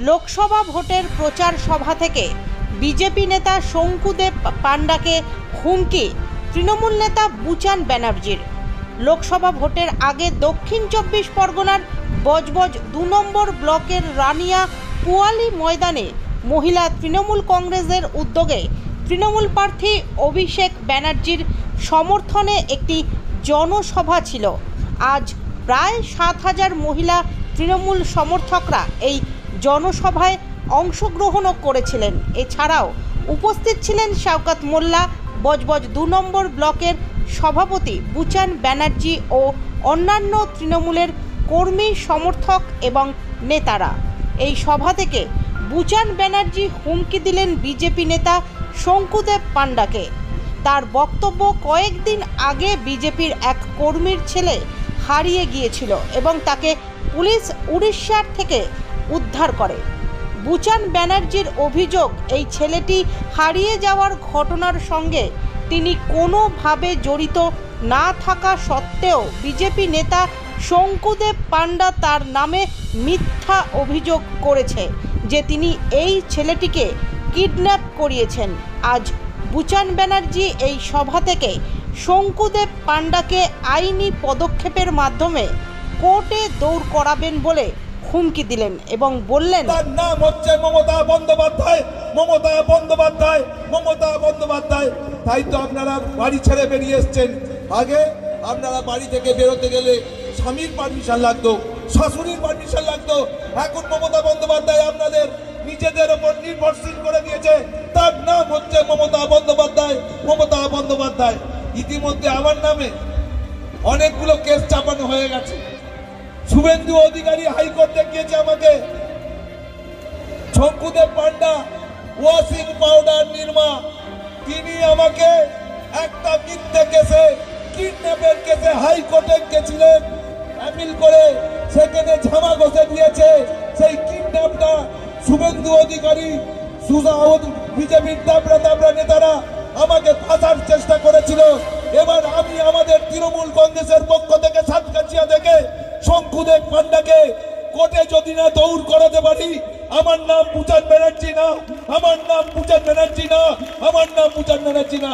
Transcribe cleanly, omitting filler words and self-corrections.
লোকসভা ভোটের প্রচার সভা থেকে বিজেপি নেতা শঙ্কুদেব পাণ্ডাকে হুমকি তৃণমূল নেতা বুচান ব্যানার্জির। লোকসভা ভোটের আগে দক্ষিণ 24 পরগনার বজবজ 2 নম্বর ব্লকের রানিয়া পুয়ালি ময়দানে মহিলা তৃণমূল কংগ্রেসের উদ্যোগে তৃণমূল প্রার্থী অভিষেক ব্যানার্জির সমর্থনে একটি জনসভা ছিল। আজ প্রায় 7000 মহিলা তৃণমূল সমর্থকরা এই জনসভায় অংশগ্রহণও করেছিলেন। এছাড়াও উপস্থিত ছিলেন শওকত মোল্লা, বজবজ 2 নম্বর ব্লকের সভাপতি বুচান ব্যানার্জি ও অন্যান্য তৃণমূলের কর্মী, সমর্থক এবং নেতারা। এই সভা থেকে বুচান ব্যানার্জি হুমকি দিলেন বিজেপি নেতা শঙ্কুদেব পাণ্ডাকে। তার বক্তব্য, কয়েকদিন আগে বিজেপির এক কর্মীর ছেলে হারিয়ে গিয়েছিল এবং তাকে পুলিশ উড়িষ্যার থেকে উদ্ধার করে। বুচান ব্যানার্জির অভিযোগ, এই ছেলেটি হারিয়ে যাওয়ার ঘটনার সঙ্গে তিনি কোনোভাবে জড়িত না থাকা সত্ত্বেও বিজেপি নেতা শঙ্কুদেব পাণ্ডা তার নামে মিথ্যা অভিযোগ করেছে যে তিনি এই ছেলেটিকে কিডন্যাপ করিয়েছেন। আজ বুচান ব্যানার্জি এই সভা থেকে শঙ্কুদেব পাণ্ডাকে আইনি পদক্ষেপের মাধ্যমে কোর্টে দৌড় করাবেন বলে হুমকি দিলেন এবং বললেন, তার নাম হচ্ছে মমতা বন্দ্যোপাধ্যায়। মমতা বন্দ্যোপাধ্যায়, মমতা বন্দ্যোপাধ্যায়। তাই তো আপনারা বাড়ি ছেড়ে বেরিয়ে এসছেন। আগে আপনারা বাড়ি থেকে বেরোতে গেলে স্বামীর পারমিশন লাগতো, শাশুড়ির পারমিশন লাগতো। এখন মমতা বন্দ্যোপাধ্যায় আপনাদের নিজেদের ওপর নির্ভরশীল করে দিয়েছে। তার নাম হচ্ছে মমতা বন্দ্যোপাধ্যায়, মমতা বন্দ্যোপাধ্যায়। ইতিমধ্যে আমার নামে অনেকগুলো কেস চাপানো হয়ে গেছে। শুভেন্দু অধিকারী হাইকোর্টে গিয়েছে আমাকে। শঙ্কুদেব পাণ্ডা ওয়াশিং পাউডার নির্মা, তিনি আমাকে একটা মিথ্যে কেসে, কিডন্যাপের কেসে হাইকোর্টে গেছিলেন। অ্যাপিল করে সেখানে ঝামা ঘষে দিয়েছে। সেই কিডন্যাপটা শুভেন্দু অধিকারী, বিজেপির দাবড়া নেতারা আমাকে ফাঁসার চেষ্টা করেছিল। এবার আমি আমাদের তৃণমূল কংগ্রেসের পক্ষ থেকে সাতকাছিয়া থেকে শঙ্কুদেব পাণ্ডাকে কোর্টে যদি না দৌড় করাতে পারি, আমার নাম বুচান ব্যানার্জি না, আমার নাম বুচান ব্যানার্জি না, আমার নাম বুচান ব্যানার্জি না।